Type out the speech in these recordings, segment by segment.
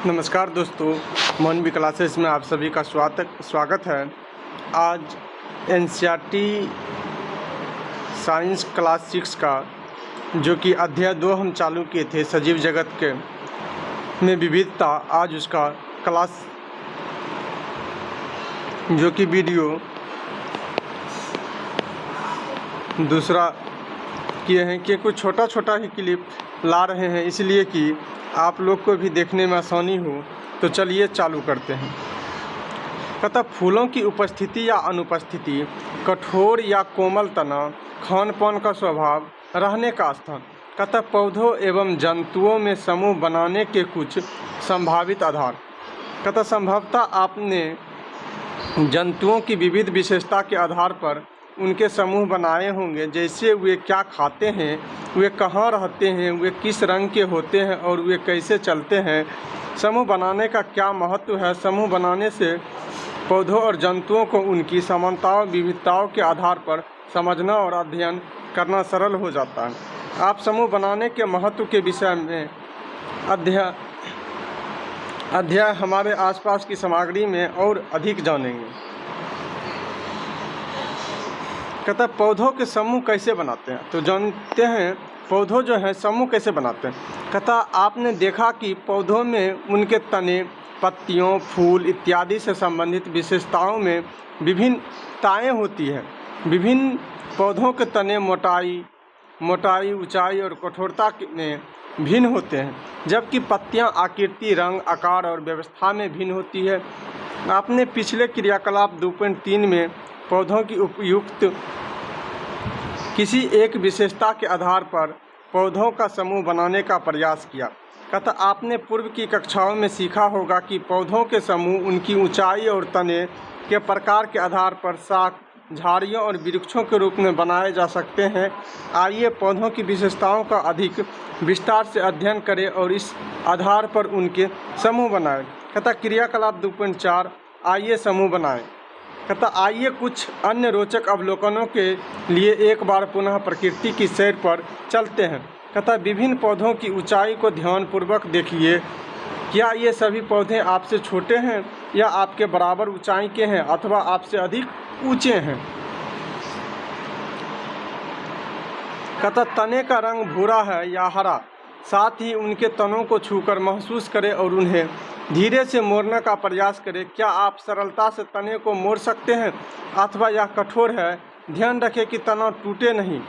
नमस्कार दोस्तों, मोहनवी क्लासेस में आप सभी का स्वागत है। आज एनसीईआरटी साइंस क्लास 6 का जो कि अध्याय 2 हम चालू किए थे, सजीव जगत के में विविधता, आज उसका क्लास जो कि वीडियो दूसरा किए हैं कि कुछ छोटा ही क्लिप ला रहे हैं, इसलिए कि आप लोग को भी देखने में आसानी हो। तो चलिए चालू करते हैं। कहता फूलों की उपस्थिति या अनुपस्थिति, कठोर या कोमल तना, खान पान का स्वभाव, रहने का स्थान। कहता पौधों एवं जंतुओं में समूह बनाने के कुछ संभावित आधार। कहता संभवतः आपने जंतुओं की विविध विशेषता के आधार पर उनके समूह बनाए होंगे, जैसे वे क्या खाते हैं, वे कहाँ रहते हैं, वे किस रंग के होते हैं और वे कैसे चलते हैं। समूह बनाने का क्या महत्व है। समूह बनाने से पौधों और जंतुओं को उनकी समानताओं विविधताओं के आधार पर समझना और अध्ययन करना सरल हो जाता है। आप समूह बनाने के महत्व के विषय में अध्याय हमारे आसपास की सामग्री में और अधिक जानेंगे। कहता पौधों के समूह कैसे बनाते हैं, तो जानते हैं पौधों जो है समूह कैसे बनाते हैं। कहता आपने देखा कि पौधों में उनके तने, पत्तियों, फूल इत्यादि से संबंधित विशेषताओं में विभिन्नताएं होती है। विभिन्न पौधों के तने मोटाई, ऊंचाई और कठोरता में भिन्न होते हैं, जबकि पत्तियां आकृति, रंग, आकार और व्यवस्था में भिन्न होती है। आपने पिछले क्रियाकलाप 2.3 में पौधों की उपयुक्त किसी एक विशेषता के आधार पर पौधों का समूह बनाने का प्रयास किया। कहता आपने पूर्व की कक्षाओं में सीखा होगा कि पौधों के समूह उनकी ऊंचाई और तने के प्रकार के आधार पर शाख, झाड़ियों और वृक्षों के रूप में बनाए जा सकते हैं। आइए पौधों की विशेषताओं का अधिक विस्तार से अध्ययन करें और इस आधार पर उनके समूह बनाएं। कहता क्रियाकलाप 2.4 आइए समूह बनाएं। कहता आइए कुछ अन्य रोचक अवलोकनों के लिए एक बार पुनः प्रकृति की सैर पर चलते हैं। कहता विभिन्न पौधों की ऊंचाई को ध्यानपूर्वक देखिए। क्या ये सभी पौधे आपसे छोटे हैं या आपके बराबर ऊंचाई के हैं अथवा आपसे अधिक ऊंचे हैं। कहता तने का रंग भूरा है या हरा, साथ ही उनके तनों को छूकर महसूस करें और उन्हें धीरे से मोड़ने का प्रयास करें। क्या आप सरलता से तने को मोड़ सकते हैं अथवा यह कठोर है। ध्यान रखें कि तना टूटे नहीं।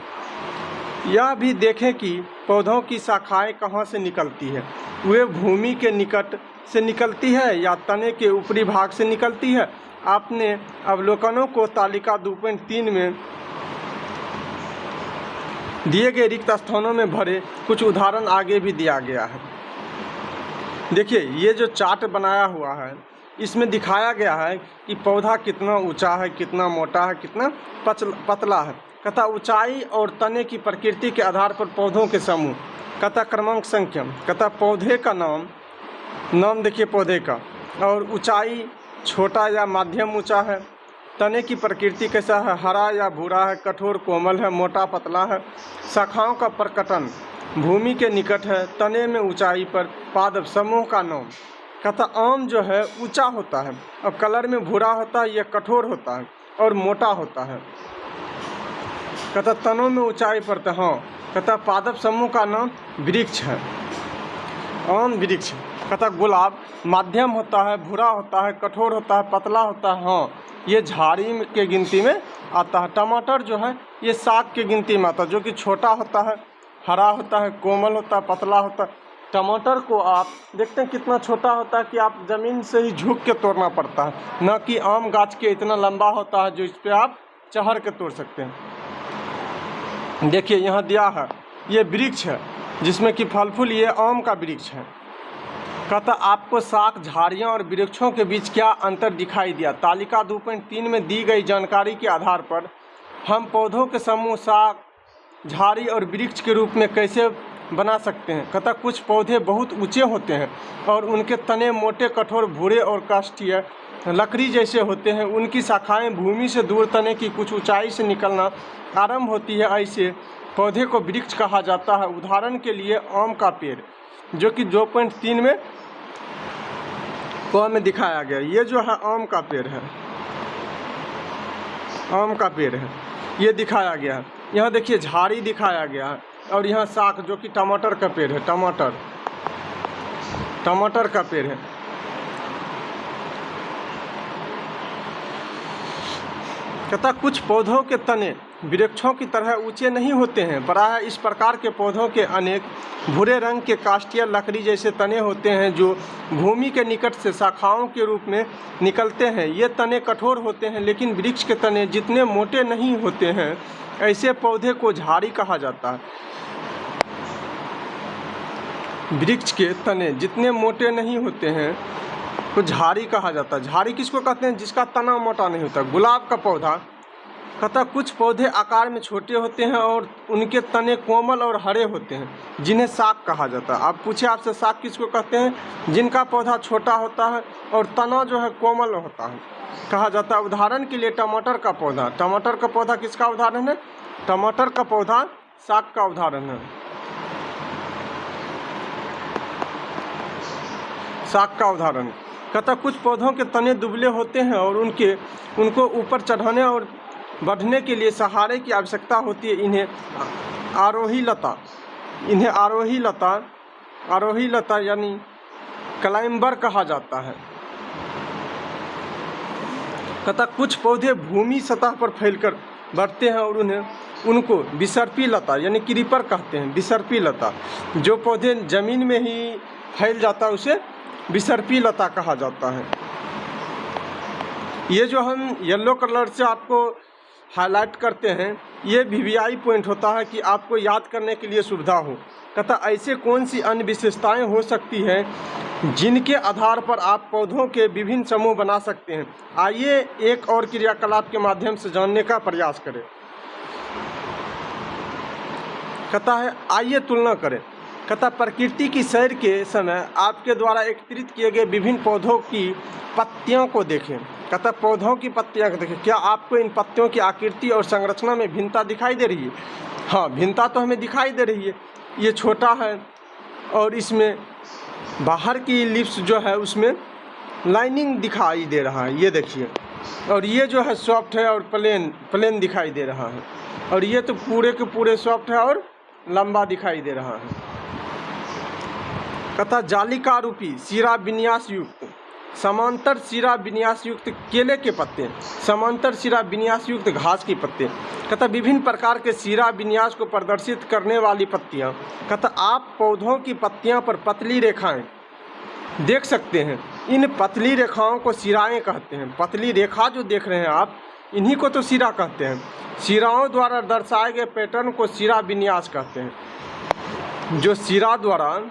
यह भी देखें कि पौधों की शाखाएं कहाँ से निकलती है। वे भूमि के निकट से निकलती है या तने के ऊपरी भाग से निकलती है। आपने अवलोकनों को तालिका 2.3 में दिए गए रिक्त स्थानों में भरे। कुछ उदाहरण आगे भी दिया गया है। देखिए ये जो चार्ट बनाया हुआ है, इसमें दिखाया गया है कि पौधा कितना ऊंचा है, कितना मोटा है, कितना पतला है। कहता ऊंचाई और तने की प्रकृति के आधार पर पौधों के समूह। कहता क्रमांक संख्या। कहता पौधे का नाम देखिए पौधे का, और ऊंचाई छोटा या मध्यम ऊंचा है। तने की प्रकृति कैसा है, हरा या भूरा है, कठोर कोमल है, मोटा पतला है। शाखाओं का प्रकटन भूमि के निकट है, तने में ऊंचाई पर। पादप समूह का नाम। कहता आम जो है ऊंचा होता है और कलर में भूरा होता है, यह कठोर होता है और मोटा होता है। कहता तनों में ऊंचाई पर तो हाँ। कहता पादप समूह का नाम वृक्ष है, आम वृक्ष। कहता गुलाब मध्यम होता है, भूरा होता है, कठोर होता है, पतला होता है, हाँ ये झाड़ी के गिनती में आता है। टमाटर जो है ये शाक के गिनती में आता है, जो कि छोटा होता है, हरा होता है, कोमल होता है, पतला होता है। टमाटर को आप देखते हैं कितना छोटा होता है कि आप ज़मीन से ही झुक के तोड़ना पड़ता है, न कि आम गाछ के इतना लंबा होता है जो इस पर आप चढ़ के तोड़ सकते हैं। देखिए यहाँ दिया है, ये वृक्ष है जिसमें कि फल फूल, ये आम का वृक्ष है। कहता आपको शाख, झाड़ियों और वृक्षों के बीच क्या अंतर दिखाई दिया। तालिका 2.3 में दी गई जानकारी के आधार पर हम पौधों के समूह शाख, झाड़ी और वृक्ष के रूप में कैसे बना सकते हैं। कहता कुछ पौधे बहुत ऊंचे होते हैं और उनके तने मोटे, कठोर, भूरे और काष्ठीय लकड़ी जैसे होते हैं। उनकी शाखाएं भूमि से दूर तने की कुछ ऊंचाई से निकलना आरंभ होती है। ऐसे पौधे को वृक्ष कहा जाता है। उदाहरण के लिए आम का पेड़, जो कि 2.3 में क में दिखाया गया। ये जो है आम का पेड़ है, आम का पेड़ है, ये दिखाया गया है। यहाँ देखिए झाड़ी दिखाया गया है, और यहाँ साग जो कि टमाटर का पेड़ है, टमाटर का पेड़ है। कहता कुछ पौधों के तने वृक्षों की तरह ऊंचे नहीं होते हैं, प्रायः इस प्रकार के पौधों के अनेक भूरे रंग के काष्ठीय लकड़ी जैसे तने होते हैं जो भूमि के निकट से शाखाओं के रूप में निकलते हैं। ये तने कठोर होते हैं, लेकिन वृक्ष के तने जितने मोटे नहीं होते हैं, ऐसे पौधे को झाड़ी कहा जाता है। वृक्ष के तने जितने मोटे नहीं होते हैं तो झाड़ी कहा जाता है। झाड़ी किसको कहते हैं? जिसका तना मोटा नहीं होता। गुलाब का पौधा, कहता कुछ पौधे आकार में छोटे होते हैं और उनके तने कोमल और हरे होते हैं, जिन्हें साग कहा जाता है। आप पूछे आपसे साग किसको कहते हैं? जिनका पौधा छोटा होता है और तना जो है कोमल होता है, कहा जाता है। उदाहरण के लिए टमाटर का पौधा, टमाटर का पौधा किसका उदाहरण है? टमाटर का पौधा साग का उदाहरण है, साग का उदाहरण। कहता कुछ पौधों के तने दुबले होते हैं और उनको ऊपर चढ़ाने और बढ़ने के लिए सहारे की आवश्यकता होती है। इन्हें आरोही लता यानी क्लाइंबर कहा जाता है। कहता कुछ पौधे भूमि सतह पर फैलकर बढ़ते हैं और उनको विसर्पी लता यानी क्रीपर कहते हैं। विसर्पी लता, जो पौधे जमीन में ही फैल जाता है उसे विसर्पी लता कहा जाता है। ये जो हम येलो कलर से आपको हाईलाइट करते हैं, ये वीवीआई पॉइंट होता है कि आपको याद करने के लिए सुविधा हो। कहता ऐसे कौन सी अन्य विशेषताएं हो सकती हैं जिनके आधार पर आप पौधों के विभिन्न समूह बना सकते हैं। आइए एक और क्रियाकलाप के माध्यम से जानने का प्रयास करें। कहता है आइए तुलना करें। कहता प्रकृति की सैर के समय आपके द्वारा एकत्रित किए गए विभिन्न पौधों की पत्तियों को देखें। कहता पौधों की पत्तियां को देखें, क्या आपको इन पत्तियों की आकृति और संरचना में भिन्नता दिखाई दे रही है? हाँ, भिन्नता तो हमें दिखाई दे रही है। ये छोटा है और इसमें बाहर की लिप्स जो है उसमें लाइनिंग दिखाई दे रहा है, ये देखिए। और ये जो है सॉफ्ट है और प्लेन दिखाई दे रहा है, और ये तो पूरे के पूरे सॉफ्ट है और लंबा दिखाई दे रहा है। कहता जालिका रूपी सिरा विन्यास युक्त समांतर सिरा विन्यास युक्त केले के पत्ते, समांतर सिरा विन्यास युक्त घास की पत्ते। कहता विभिन्न प्रकार के सिरा विन्यास को प्रदर्शित करने वाली पत्तियां। कहता आप पौधों की पत्तियां पर पतली रेखाएं देख सकते हैं। इन पतली रेखाओं को सिराएं कहते हैं। पतली रेखा जो देख रहे हैं आप, इन्हीं को तो सिरा कहते हैं। सिराओं द्वारा दर्शाए गए पैटर्न को सिरा विन्यास कहते हैं, जो सिरा द्वारा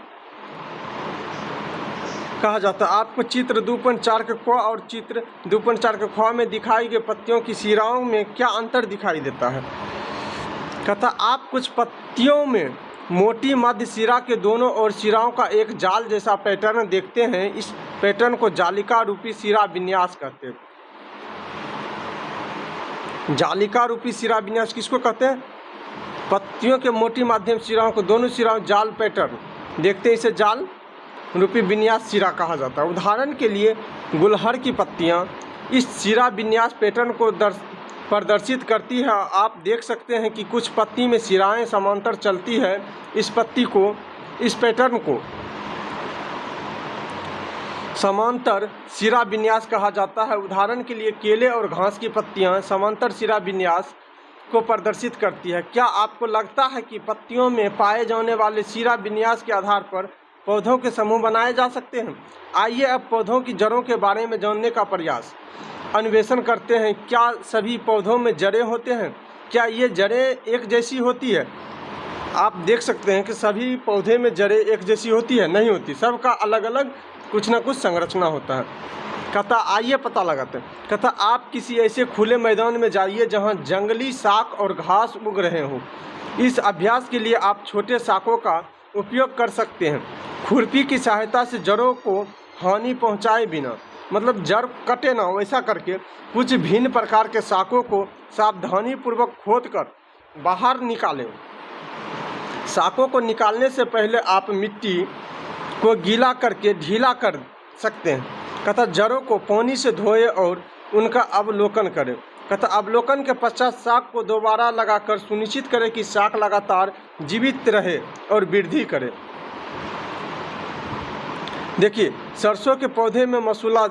कहा जाता है। आपको चित्र 2.4 के क और चित्र 2.4 के ख में दिखाई गई पत्तियों की सिराओं में क्या अंतर दिखाई देता है? कहता आप कुछ पत्तियों में मोटी मध्य सिरा के दोनों ओर सिराओं का एक जाल जैसा पैटर्न देखते हैं। इस पैटर्न को जालिका रूपी सिरा विन्यास कहते हैं। जालिका रूपी सिरा विन्यास किसको कहते हैं? पत्तियों के मोटी माध्यम सिराओं को दोनों सिराओं जाल पैटर्न देखते हैं, इसे जाल रूपी विन्यास सिरा कहा जाता है। उदाहरण के लिए गुलहर की पत्तियां इस सिरा विन्यास पैटर्न को प्रदर्शित करती है। आप देख सकते हैं कि कुछ पत्ती में सिराएं समांतर चलती है। इस पैटर्न को समांतर सिरा विन्यास कहा जाता है। उदाहरण के लिए केले और घास की पत्तियां समांतर सिरा विन्यास को प्रदर्शित करती है। क्या आपको लगता है कि पत्तियों में पाए जाने वाले सिरा विन्यास के आधार पर पौधों के समूह बनाए जा सकते हैं? आइए अब पौधों की जड़ों के बारे में जानने का प्रयास अन्वेषण करते हैं। क्या सभी पौधों में जड़ें होते हैं? क्या ये जड़ें एक जैसी होती है? आप देख सकते हैं कि सभी पौधे में जड़ें एक जैसी होती है? नहीं होती, सबका अलग अलग कुछ ना कुछ संरचना होता है। कहता आइए पता लगाते हैं। कहता आप किसी ऐसे खुले मैदान में जाइए जहाँ जंगली शाक और घास उग रहे हों। इस अभ्यास के लिए आप छोटे शाकों का उपयोग कर सकते हैं। खुरपी की सहायता से जड़ों को हानि पहुंचाए बिना, मतलब जड़ कटे ना, वैसा करके कुछ भिन्न प्रकार के शाकों को सावधानीपूर्वक खोदकर बाहर निकालें। शाकों को निकालने से पहले आप मिट्टी को गीला करके ढीला कर सकते हैं। कहता जड़ों को पानी से धोए और उनका अवलोकन करें। कहता अवलोकन के पश्चात शाख को दोबारा लगाकर सुनिश्चित करें कि शाख लगातार जीवित रहे और वृद्धि करे। देखिए, सरसों के पौधे में मसूला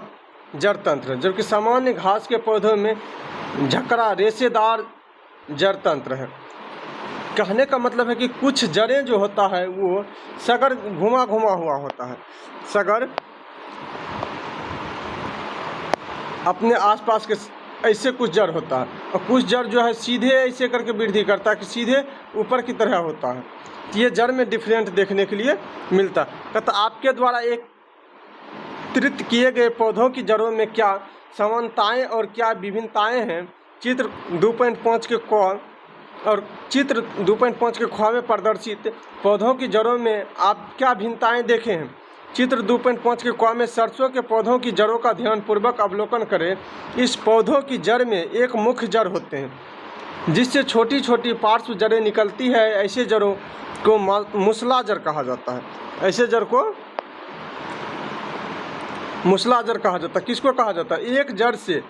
जड़ तंत्र, जबकि सामान्य घास के पौधों में झकरा रेशेदार जड़ तंत्र है। कहने का मतलब है कि कुछ जड़ें जो होता है वो सगर घुमा घुमा हुआ होता है, सगर अपने आसपास के ऐसे कुछ जड़ होता है, और कुछ जड़ जो है सीधे ऐसे करके वृद्धि करता है कि सीधे ऊपर की तरह होता है। तो ये जड़ में डिफरेंट देखने के लिए मिलता है। कहता आपके द्वारा एकत्रित किए गए पौधों की जड़ों में क्या समानताएं और क्या विभिन्नताएं हैं, चित्र 2.5 के क और चित्र 2.5 के ख में प्रदर्शित पौधों की जड़ों में आप क्या भिन्नताएं देखे हैं। चित्र 2.5 के क में सरसों के पौधों की जड़ों का ध्यानपूर्वक अवलोकन करें। इस पौधों की जड़ में एक मुख्य जड़ होते हैं जिससे छोटी छोटी पार्श्व जड़ें निकलती है। ऐसे जड़ों को मूसला जड़ कहा जाता है। ऐसे जड़ को मूसला जड़ कहा जाता है। किसको कहा जाता है? एक जड़ से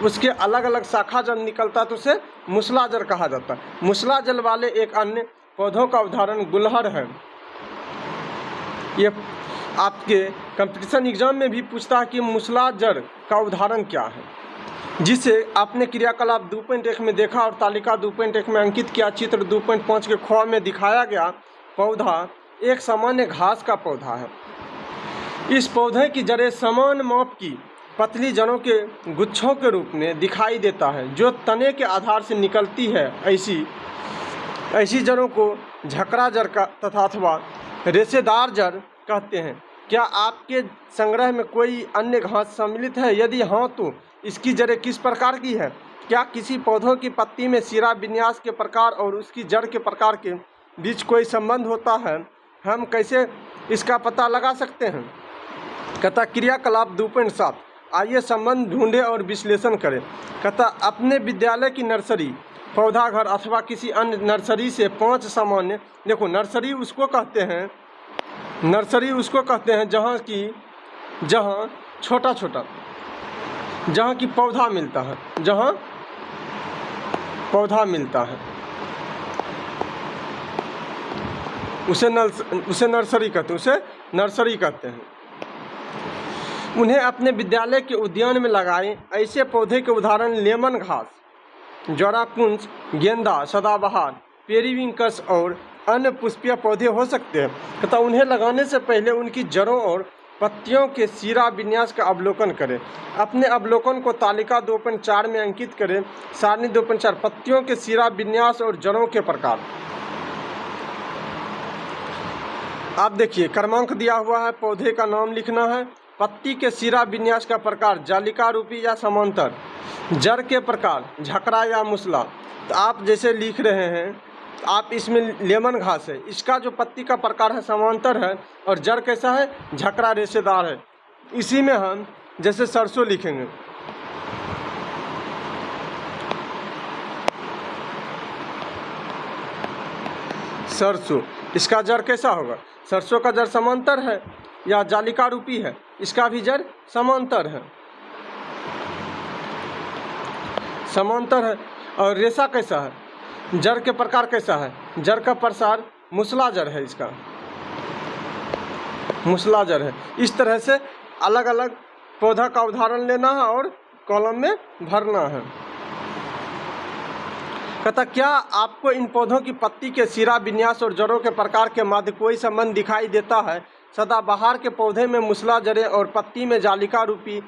उसके अलग अलग शाखा जड़ निकलता है तो उसे मूसला जड़ कहा जाता है। मूसला जड़ वाले एक अन्य पौधों का उदाहरण गुलहड़ है। ये आपके कंपटीशन एग्जाम में भी पूछता है कि मूसला जड़ का उदाहरण क्या है, जिसे आपने क्रियाकलाप 2.1 में देखा और तालिका 2.1 में अंकित किया। चित्र 2.5 के ख में दिखाया गया पौधा एक सामान्य घास का पौधा है। इस पौधे की जड़ें समान माप की पतली जड़ों के गुच्छों के रूप में दिखाई देता है जो तने के आधार से निकलती है। ऐसी जड़ों को झकरा जड़ का तथा अथवा रेशेदार जड़ कहते हैं। क्या आपके संग्रह में कोई अन्य घास सम्मिलित है? यदि हाँ तो इसकी जड़ें किस प्रकार की है? क्या किसी पौधों की पत्ती में सिरा विन्यास के प्रकार और उसकी जड़ के प्रकार के बीच कोई संबंध होता है? हम कैसे इसका पता लगा सकते हैं? कहता क्रियाकलाप 2.7 आइए संबंध ढूंढें और विश्लेषण करें। कहता अपने विद्यालय की नर्सरी, पौधा घर अथवा किसी अन्य नर्सरी से 5 सामान्य, देखो नर्सरी उसको कहते हैं जहाँ छोटा छोटा, जहाँ की पौधा मिलता है, जहाँ पौधा मिलता है उसे नर्सरी कहते हैं। उन्हें अपने विद्यालय के उद्यान में लगाएं। ऐसे पौधे के उदाहरण लेमन घास, ज्वाराकुंज, गेंदा, सदाबहार, पेरिविंकस और अन्य पुष्पीय पौधे हो सकते हैं। तथा उन्हें लगाने से पहले उनकी जड़ों और पत्तियों के सिरा विन्यास का अवलोकन करें। अपने अवलोकन को तालिका 2.4 में अंकित करें। सारणी 2.4 पत्तियों के सिरा विन्यास और जड़ों के प्रकार। आप देखिए क्रमांक दिया हुआ है, पौधे का नाम लिखना है, पत्ती के सिरा विन्यास का प्रकार जालिका रूपी या समांतर, जड़ के प्रकार झकरा या मूसला। तो आप जैसे लिख रहे हैं, आप इसमें लेमन घास है, इसका जो पत्ती का प्रकार है समांतर है और जड़ कैसा है? झकरा रेशेदार है। इसी में हम जैसे सरसों लिखेंगे, सरसों, इसका जड़ कैसा होगा? सरसों का जड़ समांतर है या जालिका रूपी है, इसका भी जड़ समांतर है, और रेशा कैसा है? जड़ के प्रकार कैसा है? जड़ का प्रसार मूसला जड़ है, इसका मूसला जड़ है। इस तरह से अलग अलग पौधा का उदाहरण लेना है और कॉलम में भरना है। कहता क्या आपको इन पौधों की पत्ती के सिरा विन्यास और जड़ों के प्रकार के मध्य कोई संबंध दिखाई देता है? सदाबहार के पौधे में मूसला जड़ें और पत्ती में जालिका रूपी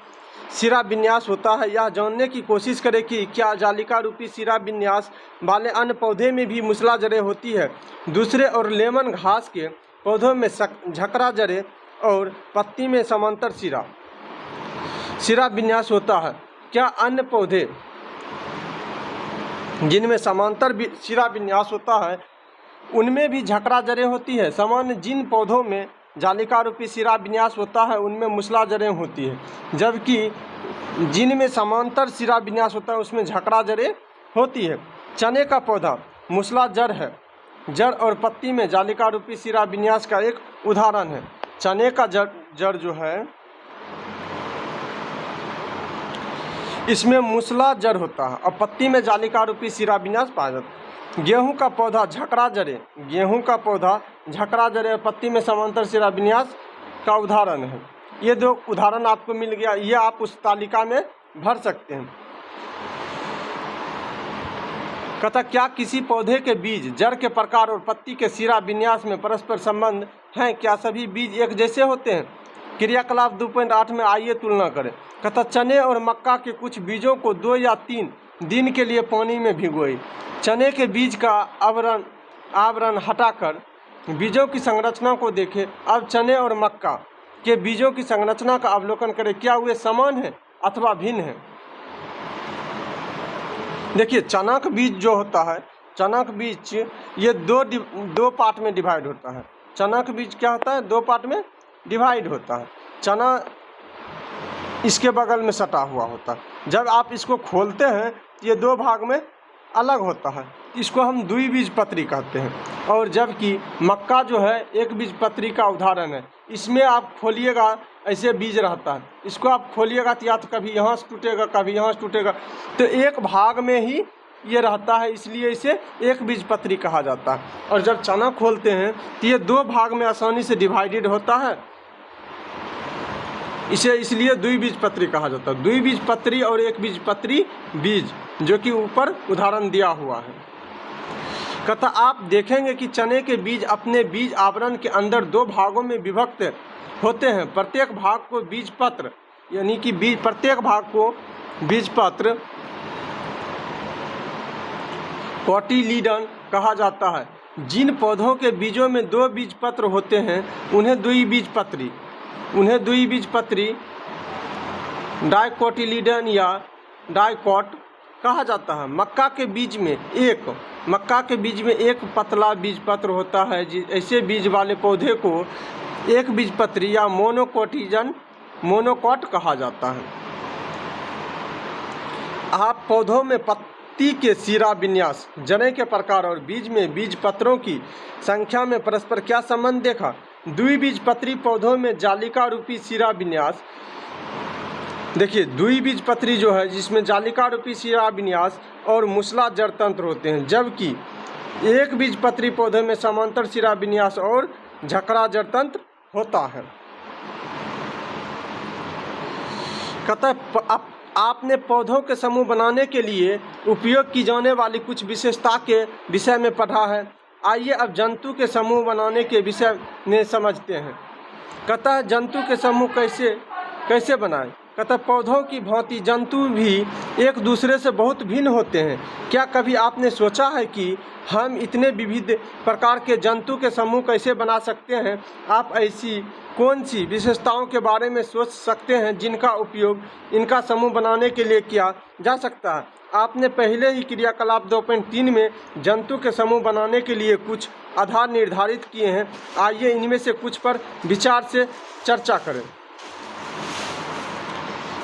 सिरा विन्यास होता है। यह जानने की कोशिश करें कि क्या जालिका रूपी सिरा विन्यास वाले अन्य पौधे में भी मूसला जड़ें होती है। दूसरे और लेमन घास के पौधों में झकरा जड़ें और पत्ती में समांतर सिरा विन्यास होता है। क्या अन्य पौधे जिनमें समांतर सिरा विन्यास होता है उनमें भी झकरा जड़ें होती है? सामान्य जिन पौधों में जालिका रूपी सिरा विन्यास होता है उनमें मूसला जड़ें होती है, जबकि जिनमें समांतर सिरा विन्यास होता है उसमें झकरा जड़ें होती है। चने का पौधा मूसला जड़ है, जड़ और पत्ती में जालिका रूपी सिरा विन्यास का एक उदाहरण है। चने का जड़ जो है इसमें मूसला जड़ होता है और पत्ती में जालिका रूपी शिरा विन्यास पाया जाता है। गेहूं का पौधा झकरा जड़े, गेहूं का पौधा झकरा जड़े और पत्ती में समांतर शिरा विन्यास का उदाहरण है। ये दो उदाहरण आपको मिल गया, ये आप उस तालिका में भर सकते हैं। कहता क्या किसी पौधे के बीज, जड़ के प्रकार और पत्ती के शिरा विन्यास में परस्पर संबंध हैं? क्या सभी बीज एक जैसे होते हैं? क्रियाकलाप 2.8 में आइए तुलना करें। कहता चने और मक्का के कुछ बीजों को 2 या 3 दिन के लिए पानी में भिगोए। चने के बीज का आवरण हटाकर बीजों की संरचना को देखें। अब चने और मक्का के बीजों की संरचना का अवलोकन करें, क्या वे समान हैं अथवा भिन्न हैं? देखिए चना का बीज जो होता है, चना का बीज ये दो पार्ट में डिवाइड होता है। चना का बीज क्या होता है? 2 पार्ट में डिवाइड होता है। चना इसके बगल में सटा हुआ होता है। जब आप इसको खोलते हैं ये 2 भाग में अलग होता है, इसको हम द्विबीजपत्री कहते हैं। और जबकि मक्का जो है एक बीजपत्री का उदाहरण है। इसमें आप खोलिएगा ऐसे बीज रहता है, इसको आप खोलिएगा तो या तो कभी यहाँ से टूटेगा कभी यहाँ से टूटेगा, तो एक भाग में ही ये रहता है, इसलिए इसे एक बीजपत्री कहा जाता है। और जब चना खोलते हैं तो ये 2 भाग में आसानी से डिवाइडेड होता है, इसे इसलिए द्विबीजपत्री कहा जाता है। द्विबीजपत्री और एक बीजपत्री बीज, जो कि ऊपर उदाहरण दिया हुआ है। कहता आप देखेंगे कि चने के बीज अपने बीज आवरण के अंदर 2 भागों में विभक्त होते हैं। प्रत्येक भाग को बीजपत्र यानी कि प्रत्येक भाग को बीजपत्र कोटिलीडन कहा जाता है। जिन पौधों के बीजों में 2 बीजपत्र होते हैं उन्हें द्विबीजपत्री डाइकोटिलीडन या डाइकोट कहा जाता है। मक्का के बीज में एक पतला बीजपत्र होता है। ऐसे बीज वाले पौधे को एक बीजपत्री या मोनोकोट कहा जाता है। आप पौधों में पत्ती के शिरा विन्यास, जड़ें के प्रकार और बीज में बीजपत्रों की संख्या में परस्पर क्या संबंध देखा? द्विबीजपत्री पौधों में जालिका रूपी शिरा विन्यास, देखिए द्विबीजपत्री जो है जिसमें जालिका रूपी शिरा विन्यास और मूसला जड़ तंत्र होते हैं, जबकि एक बीजपत्री पौधे में समांतर शिरा विन्यास और झकरा जड़ तंत्र होता है। कहता है आपने पौधों के समूह बनाने के लिए उपयोग की जाने वाली कुछ विशेषता के विषय में पढ़ा है। आइए अब जंतु के समूह बनाने के विषय में समझते हैं। कहता है जंतु के समूह कैसे बनाएं? कहता है पौधों की भांति जंतु भी एक दूसरे से बहुत भिन्न होते हैं। क्या कभी आपने सोचा है कि हम इतने विविध प्रकार के जंतु के समूह कैसे बना सकते हैं? आप ऐसी कौन सी विशेषताओं के बारे में सोच सकते हैं जिनका उपयोग इनका समूह बनाने के लिए किया जा सकता है? आपने पहले ही क्रियाकलाप 2.3 में जंतु के समूह बनाने के लिए कुछ आधार निर्धारित किए हैं। आइए इनमें से कुछ पर विचार से चर्चा करें।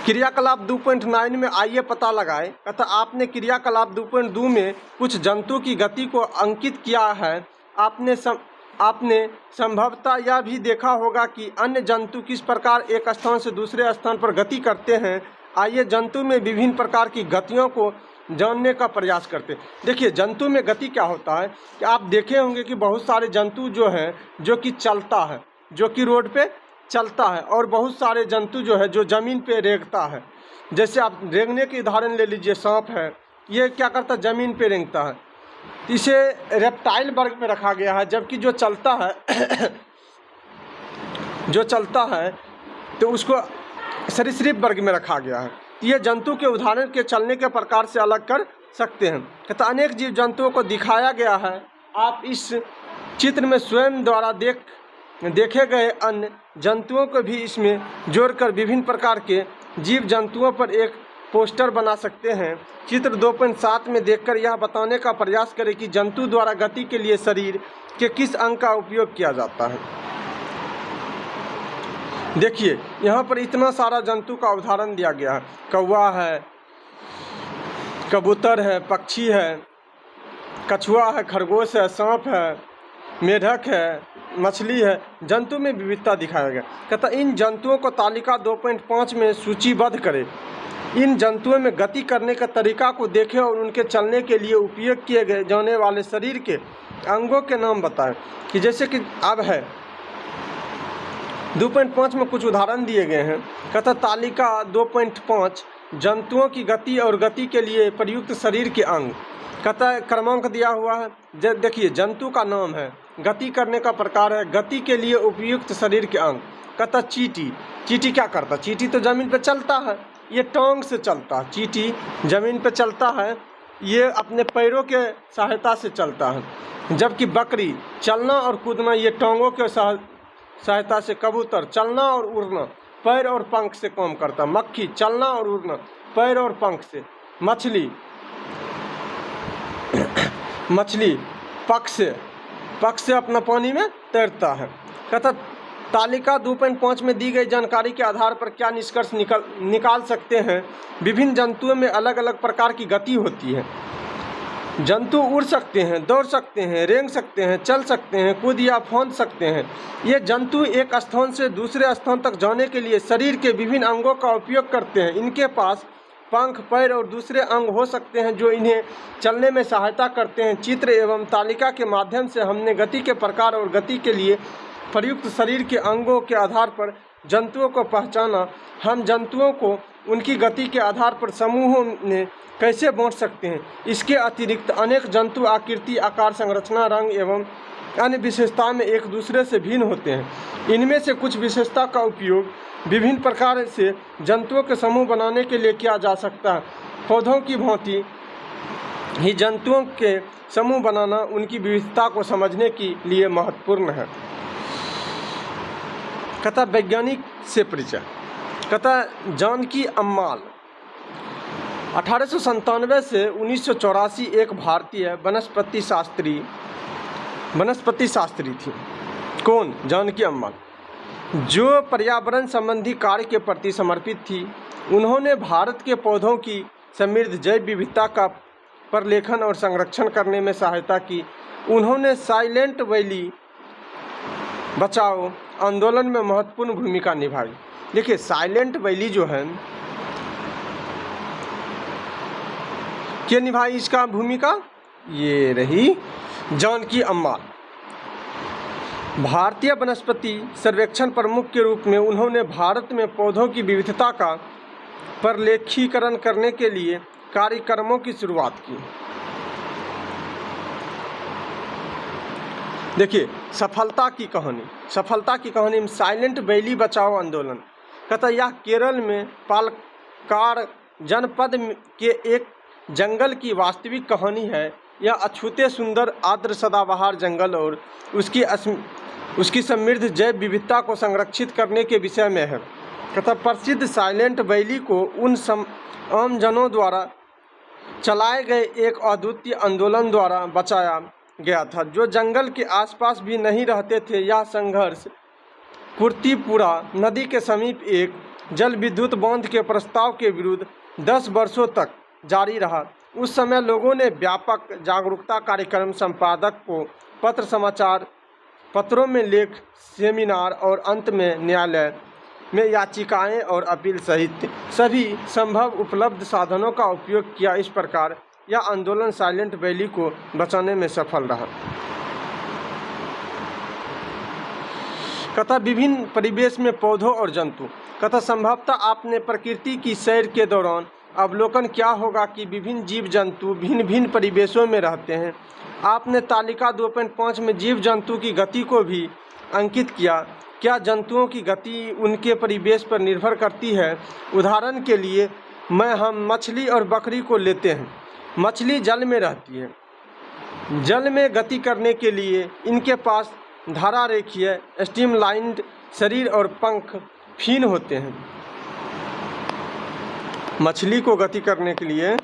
क्रियाकलाप 2.9 में आइए पता लगाएं। कहता आपने क्रियाकलाप 2.2 में कुछ जंतु की गति को अंकित किया है। आपने संभवतः यह भी देखा होगा कि अन्य जंतु किस प्रकार एक स्थान से दूसरे स्थान पर गति करते हैं। आइए जंतु में विभिन्न प्रकार की गतियों को जानने का प्रयास करते हैं। देखिए जंतु में गति क्या होता है कि आप देखे होंगे कि बहुत सारे जंतु जो हैं जो कि चलता है, जो कि रोड पे चलता है, और बहुत सारे जंतु जो है जो ज़मीन पे रेंगता है। जैसे आप रेंगने के उदाहरण ले लीजिए, सांप है, ये क्या करता है? ज़मीन पे रेंगता है। इसे रेप्टाइल वर्ग में रखा गया है, जबकि जो चलता है तो उसको सरीसृप वर्ग में रखा गया है। ये जंतु के उदाहरण के चलने के प्रकार से अलग कर सकते हैं। कहता अनेक जीव जंतुओं को दिखाया गया है। आप इस चित्र में स्वयं द्वारा देखे गए अन्य जंतुओं को भी इसमें जोड़कर विभिन्न प्रकार के जीव जंतुओं पर एक पोस्टर बना सकते हैं। चित्र 2.7 में देखकर यह बताने का प्रयास करें कि जंतु द्वारा गति के लिए शरीर के किस अंग का उपयोग किया जाता है। देखिए यहाँ पर इतना सारा जंतु का उदाहरण दिया गया है। कौवा है, कबूतर है, पक्षी है, कछुआ है, खरगोश है, सांप है, मेढक है, मछली है। जंतु में विविधता दिखाया गया। कहता इन जंतुओं को तालिका 2.5 में सूचीबद्ध करें। इन जंतुओं में गति करने का तरीका को देखें और उनके चलने के लिए उपयोग किए गए जाने वाले शरीर के अंगों के नाम बताएं। कि जैसे कि अब है 2.5 में कुछ उदाहरण दिए गए हैं। कहता तालिका 2.5 जंतुओं की गति और गति के लिए प्रयुक्त शरीर के अंग। कहता क्रमांक दिया हुआ है। देखिए जंतु का नाम है, गति करने का प्रकार है, गति के लिए उपयुक्त शरीर के अंग। कहता चींटी। चींटी क्या करता? चींटी तो जमीन पर चलता है, ये टांग से चलता है। चींटी जमीन पर चलता है, ये अपने पैरों के सहायता से चलता है। जबकि बकरी चलना और कूदना ये टांगों के सहायता से। कबूतर चलना और उड़ना पैर और पंख से काम करता। मक्खी चलना और उड़ना पैर और पंख से। मछली पग से अपना पानी में तैरता है। कहता तालिका 2.5 में दी गई जानकारी के आधार पर क्या निष्कर्ष निकाल सकते हैं? विभिन्न जंतुओं में अलग अलग प्रकार की गति होती है। जंतु उड़ सकते हैं, दौड़ सकते हैं, रेंग सकते हैं, चल सकते हैं, कूद या फांद सकते हैं। ये जंतु एक स्थान से दूसरे स्थान तक जाने के लिए शरीर के विभिन्न अंगों का उपयोग करते हैं। इनके पास पंख, पैर और दूसरे अंग हो सकते हैं जो इन्हें चलने में सहायता करते हैं। चित्र एवं तालिका के माध्यम से हमने गति के प्रकार और गति के लिए प्रयुक्त शरीर के अंगों के आधार पर जंतुओं को पहचाना। हम जंतुओं को उनकी गति के आधार पर समूहों में कैसे बांट सकते हैं? इसके अतिरिक्त अनेक जंतु आकृति, आकार, संरचना, रंग एवं अन्य विशेषताओं में एक दूसरे से भिन्न होते हैं। इनमें से कुछ विशेषता का उपयोग विभिन्न प्रकार से जंतुओं के समूह बनाने के लिए किया जा सकता है। पौधों की भांति ही जंतुओं के समूह बनाना उनकी विविधता को समझने के लिए महत्वपूर्ण है। कहता वैज्ञानिक से परिचय। कहता जानकी अम्माल 1897 से 1984 एक भारतीय वनस्पति शास्त्री थी। कौन? जानकी अम्माल, जो पर्यावरण संबंधी कार्य के प्रति समर्पित थी। उन्होंने भारत के पौधों की समृद्ध जैव विविधता का प्रलेखन और संरक्षण करने में सहायता की। उन्होंने साइलेंट वैली बचाओ आंदोलन में महत्वपूर्ण भूमिका निभाई। देखिए साइलेंट वैली जो है क्या निभाई इसका भूमिका? ये रही जानकी अम्माल। भारतीय वनस्पति सर्वेक्षण प्रमुख के रूप में उन्होंने भारत में पौधों की विविधता का प्रलेखीकरण करने के लिए कार्यक्रमों की शुरुआत की। देखिए सफलता की कहानी में साइलेंट वैली बचाओ आंदोलन। कहता यह केरल में पालक्काड जनपद के एक जंगल की वास्तविक कहानी है। यह अछूते सुंदर आर्द्र सदाबहार जंगल और उसकी समृद्ध जैव विविधता को संरक्षित करने के विषय में है। कहता प्रसिद्ध साइलेंट वैली को उन आम जनों द्वारा चलाए गए एक अद्वितीय आंदोलन द्वारा बचाया गया था, जो जंगल के आसपास भी नहीं रहते थे। यह संघर्ष कुर्तीपुरा नदी के समीप एक जल विद्युत बांध के प्रस्ताव के विरुद्ध 10 वर्षों तक जारी रहा। उस समय लोगों ने व्यापक जागरूकता कार्यक्रम, संपादक को पत्र, समाचार पत्रों में लेख, सेमिनार और अंत में न्यायालय में याचिकाएं और अपील सहित सभी संभव उपलब्ध साधनों का उपयोग किया। इस प्रकार यह आंदोलन साइलेंट वैली को बचाने में सफल रहा। कथा विभिन्न परिवेश में पौधों और जंतु। कथा संभवतः आपने प्रकृति की सैर के दौरान अवलोकन किया होगा कि विभिन्न जीव जंतु भिन्न भिन्न परिवेशों में रहते हैं। आपने तालिका 2.5 में जीव जंतु की गति को भी अंकित किया। क्या जंतुओं की गति उनके परिवेश पर निर्भर करती है? उदाहरण के लिए हम मछली और बकरी को लेते हैं। मछली जल में रहती है। जल में गति करने के लिए इनके पास धारा रेखीय स्ट्रीमलाइन्ड शरीर और पंख फिन होते हैं। मछली को गति करने के लिए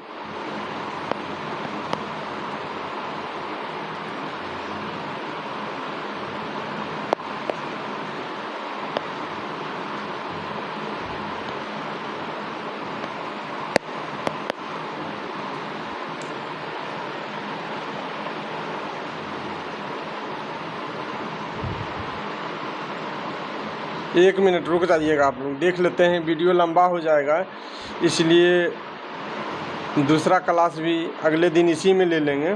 1 मिनट रुक जाइएगा, आप लोग देख लेते हैं, वीडियो लंबा हो जाएगा, इसलिए दूसरा क्लास भी अगले दिन इसी में ले लेंगे।